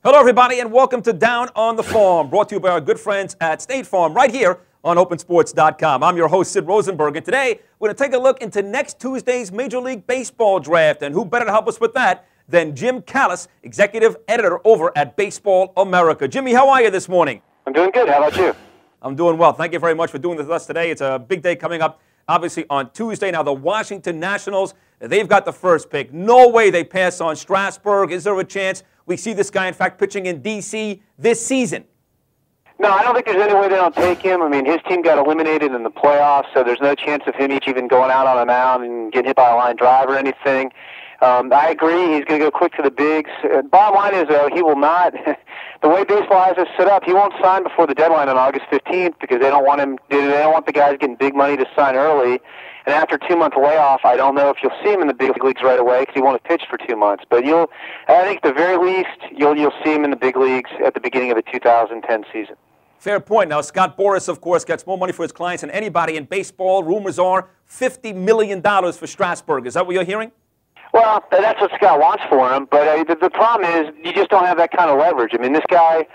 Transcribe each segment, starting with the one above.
Hello, everybody, and welcome to Down on the Farm, brought to you by our good friends at State Farm, right here on OpenSports.com. I'm your host, Sid Rosenberg, and today we're going to take a look into next Tuesday's Major League Baseball draft. And who better to help us with that than Jim Callis, executive editor over at Baseball America. Jimmy, how are you this morning? I'm doing good. How about you? I'm doing well. Thank you very much for doing this with us today. It's a big day coming up, obviously, on Tuesday. Now, the Washington Nationals, they've got the first pick. No way they pass on Strasburg. Is there a chance we see this guy, in fact, pitching in D.C. this season? No, I don't think there's any way they don't take him. I mean, his team got eliminated in the playoffs, so there's no chance of him even going out on a mound and getting hit by a line drive or anything. I agree. He's going to go quick to the bigs. Bottom line is, though, he will not. The way baseball has it set up, he won't sign before the deadline on August 15th because they don't want him. They don't want the guys getting big money to sign early. And after a 2-month layoff, I don't know if you'll see him in the big leagues right away because he won't have pitched for 2 months. But I think at the very least, you'll see him in the big leagues at the beginning of the 2010 season. Fair point. Now, Scott Boras, of course, gets more money for his clients than anybody in baseball. Rumors are $50 million for Strasburg. Is that what you're hearing? Well, that's what Scott wants for him, but the problem is you just don't have that kind of leverage. I mean, this guy,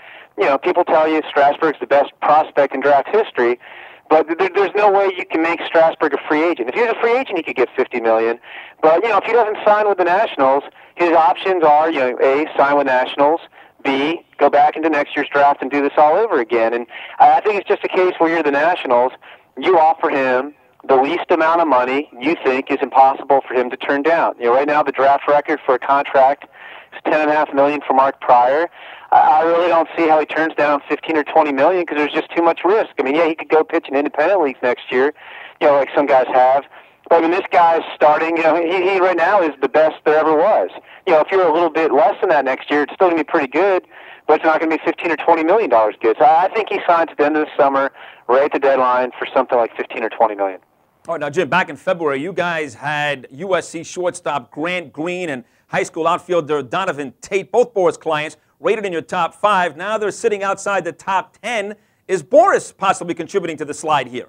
people tell you Strasburg's the best prospect in draft history, but there's no way you can make Strasburg a free agent. If he was a free agent, he could get $50 million. But, if he doesn't sign with the Nationals, his options are, A, sign with Nationals, B, go back into next year's draft and do this all over again. And I think it's just a case where you're the Nationals, you offer him the least amount of money you think is impossible for him to turn down. Right now the draft record for a contract is $10.5 million for Mark Pryor. I really don't see how he turns down $15 or $20 million because there's just too much risk. I mean, yeah, he could go pitch in independent leagues next year, like some guys have. But I mean, this guy's starting. He right now is the best there ever was. If you're a little bit less than that next year, it's still going to be pretty good, but it's not going to be $15 or $20 million good. So I think he signs at the end of the summer, right at the deadline, for something like $15 or $20 million. All right, now, Jim, back in February, you guys had USC shortstop Grant Green and high school outfielder Donovan Tate, both Boras clients, rated in your top 5. Now they're sitting outside the top 10. Is Boras possibly contributing to the slide here?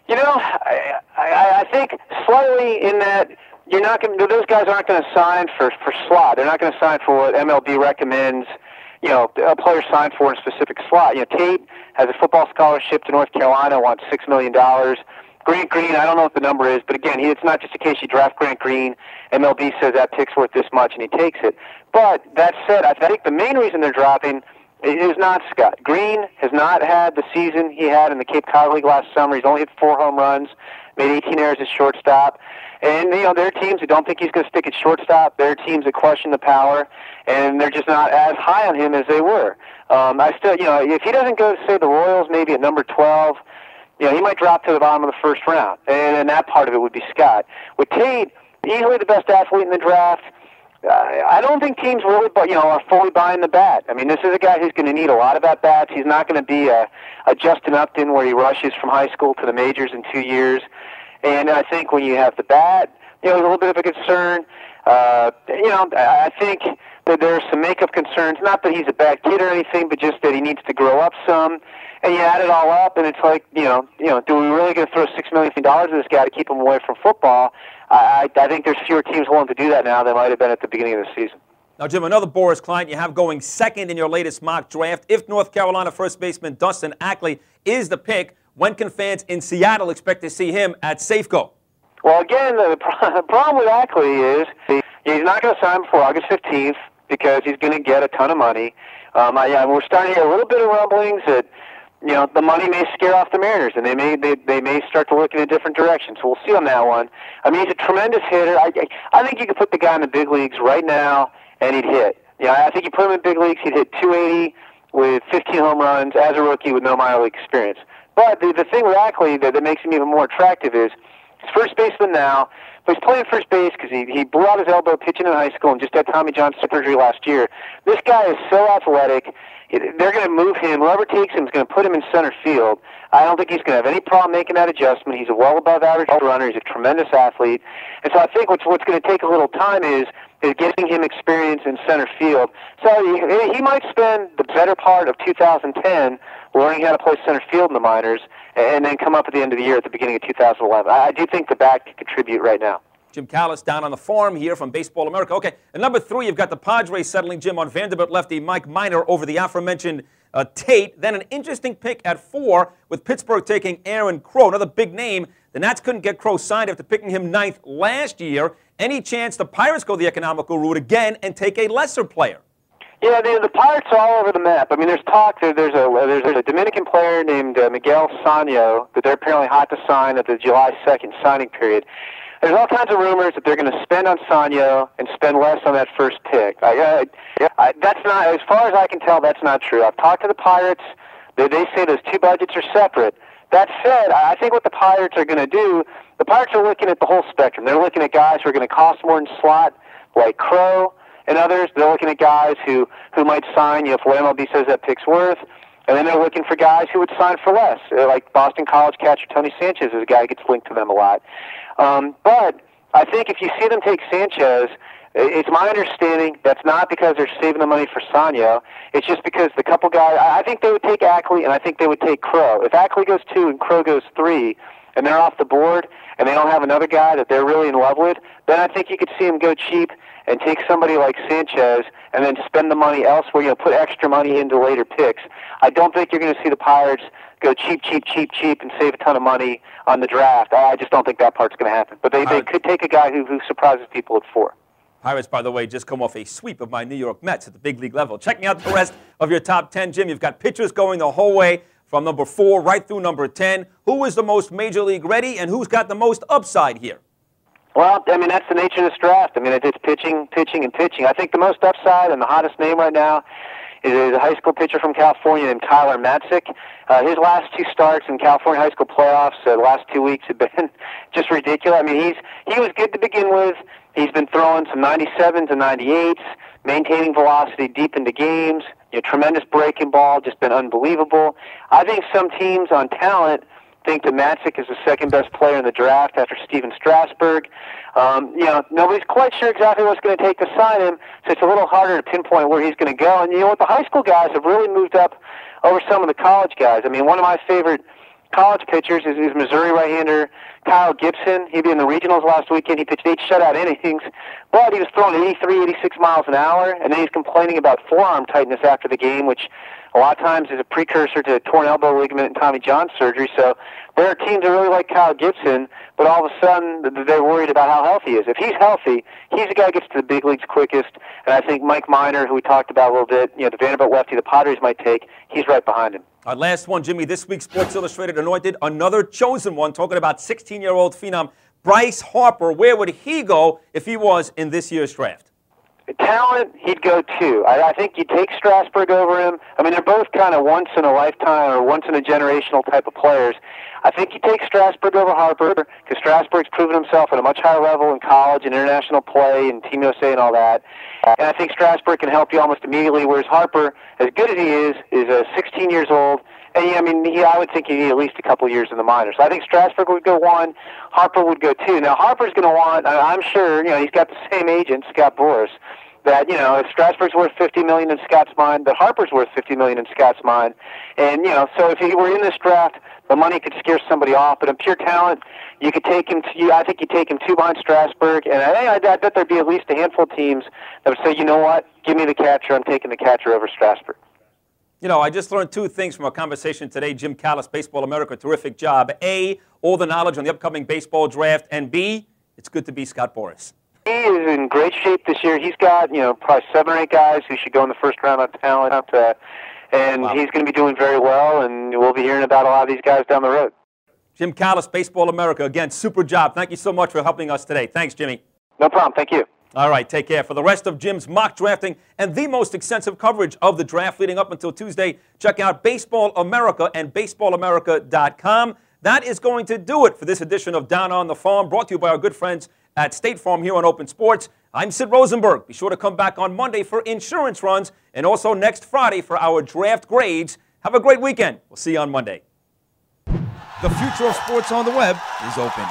I think slightly in that those guys aren't going to sign for slot. They're not going to sign for what MLB recommends, a player sign for in a specific slot. Tate has a football scholarship to North Carolina, wants $6 million. Grant Green, I don't know what the number is, but again, it's not just a case you draft Grant Green, MLB says that pick's worth this much, and he takes it. But that said, I think the main reason they're dropping is not Scott. Green has not had the season he had in the Cape Cod League last summer. He's only hit 4 home runs, made 18 errors at shortstop. And, there are teams that don't think he's going to stick at shortstop. There are teams that question the power, and they're just not as high on him as they were. I still, if he doesn't go to, say, the Royals, maybe at number 12, he might drop to the bottom of the first round, and that part of it would be Scott. With Tate, easily the best athlete in the draft. I don't think teams really, are fully buying the bat. I mean, this is a guy who's going to need a lot of at-bats. He's not going to be a Justin Upton where he rushes from high school to the majors in 2 years. And I think when you have the bat, there's a little bit of a concern. I think that there's some makeup concerns. Not that he's a bad kid or anything, but just that he needs to grow up some. And you add it all up, and it's like, do we really going to throw $6 million at this guy to keep him away from football? I think there's fewer teams willing to do that now than might have been at the beginning of the season. Now, Jim, another Boras client you have going second in your latest mock draft. If North Carolina first baseman Dustin Ackley is the pick, when can fans in Seattle expect to see him at Safeco? Well, again, the problem with Ackley is he's not going to sign before August 15th because he's going to get a ton of money. We're starting to hear a little bit of rumblings that the money may scare off the Mariners, and they may start to look in a different direction. So we'll see on that one. I mean, he's a tremendous hitter. I think you could put the guy in the big leagues right now, and he'd hit. I think you put him in big leagues, he'd hit 280 with 15 home runs as a rookie with no minor league experience. But the thing with Ackley that makes him even more attractive is he's first baseman now, but he's playing first base because he blew out his elbow pitching in high school and just had Tommy John surgery last year. This guy is so athletic. They're going to move him. Whoever takes him is going to put him in center field. I don't think he's going to have any problem making that adjustment. He's a well above average runner. He's a tremendous athlete. And so I think what's going to take a little time is getting him experience in center field. So he might spend the better part of 2010 learning how to play center field in the minors and then come up at the end of the year at the beginning of 2011. I do think the bat can contribute right now. Jim Callis down on the farm here from Baseball America. Okay, and number 3, you've got the Padres settling, Jim, on Vanderbilt lefty Mike Minor over the aforementioned Tate. Then an interesting pick at 4 with Pittsburgh taking Aaron Crow, another big name. The Nats couldn't get Crow signed after picking him 9th last year. Any chance the Pirates go the economical route again and take a lesser player? Yeah, the Pirates are all over the map. I mean, there's talk. There's a Dominican player named Miguel Sanyo that they're apparently hot to sign at the July 2nd signing period. There's all kinds of rumors that they're going to spend on Sanyo and spend less on that first pick. That's not, as far as I can tell, that's not true. I've talked to the Pirates. They say those two budgets are separate. That said, I think what the Pirates are going to do, the Pirates are looking at the whole spectrum. They're looking at guys who are going to cost more in slot, like Crow and others. They're looking at guys who might sign, for what MLB says that pick's worth. And then they're looking for guys who would sign for less, like Boston College catcher Tony Sanchez is a guy who gets linked to them a lot. But I think if you see them take Sanchez, it's my understanding that's not because they're saving the money for Sanyo. It's just because the couple guys, I think they would take Ackley and I think they would take Crow. If Ackley goes 2 and Crow goes 3 and they're off the board and they don't have another guy that they're really in love with, then I think you could see them go cheap and take somebody like Sanchez and then spend the money elsewhere, put extra money into later picks. I don't think you're going to see the Pirates go cheap and save a ton of money on the draft. I just don't think that part's going to happen. But they could take a guy who surprises people at 4. Pirates, by the way, just come off a sweep of my New York Mets at the big league level. Checking out the rest of your top 10, Jim, you've got pitchers going the whole way from number 4 right through number 10. Who is the most major league ready and who's got the most upside here? Well, I mean, that's the nature of this draft. I mean, it's pitching. I think the most upside and the hottest name right now is a high school pitcher from California named Tyler Matzik. His last 2 starts in California high school playoffs, the last 2 weeks have been just ridiculous. I mean, he was good to begin with. He's been throwing some 97s and 98s, maintaining velocity deep into games. Tremendous breaking ball, just been unbelievable. I think some teams on talent think that Matzik is the second-best player in the draft after Steven Strasburg. Nobody's quite sure exactly what it's going to take to sign him, so it's a little harder to pinpoint where he's going to go. And the high school guys have really moved up over some of the college guys. I mean, one of my favorite college pitchers is Missouri right-hander Kyle Gibson. He'd be in the regionals last weekend. He pitched 8 shutout innings, but he was throwing 83, 86 miles an hour, and then he's complaining about forearm tightness after the game, which a lot of times is a precursor to torn elbow ligament and Tommy John surgery. So there are teams that really like Kyle Gibson, but all of a sudden they're worried about how healthy he is. If he's healthy, he's the guy who gets to the big leagues quickest, and I think Mike Minor, who we talked about a little bit, the Vanderbilt lefty the Padres might take, he's right behind him. Our last one, Jimmy, this week Sports Illustrated anointed another chosen one, talking about 16-year-old phenom Bryce Harper. Where would he go if he was in this year's draft? Talent, he'd go 2. I think you take Strasburg over him. I mean, they're both kind of once-in-a-lifetime or once-in-a-generational type of players. I think you take Strasburg over Harper because Strasburg's proven himself at a much higher level in college and international play and Team USA and all that. And I think Strasburg can help you almost immediately, whereas Harper, as good as he is 16 years old. And I would think you need at least a couple years in the minors. So I think Strasburg would go 1, Harper would go 2. Now Harper's going to want, I'm sure, he's got the same agent, Scott Boras, that if Strasburg's worth $50 million in Scott's mind, that Harper's worth $50 million in Scott's mind. And so if he were in this draft, the money could scare somebody off. But in pure talent, you could take him. I think you take him 2 behind Strasburg, and I bet there'd be at least a handful of teams that would say, you know what, give me the catcher. I'm taking the catcher over Strasburg. I just learned 2 things from our conversation today. Jim Callis, Baseball America, terrific job. A, all the knowledge on the upcoming baseball draft, and B, it's good to be Scott Boras. He is in great shape this year. He's got, probably 7 or 8 guys who should go in the first round on talent, and wow. He's going to be doing very well, and we'll be hearing about a lot of these guys down the road. Jim Callis, Baseball America, again, super job. Thank you so much for helping us today. Thanks, Jimmy. No problem. Thank you. All right, take care. For the rest of Jim's mock drafting and the most extensive coverage of the draft leading up until Tuesday, check out Baseball America and baseballamerica.com. That is going to do it for this edition of Down on the Farm, brought to you by our good friends at State Farm here on Open Sports. I'm Sid Rosenberg. Be sure to come back on Monday for insurance runs and also next Friday for our draft grades. Have a great weekend. We'll see you on Monday. The future of sports on the web is open.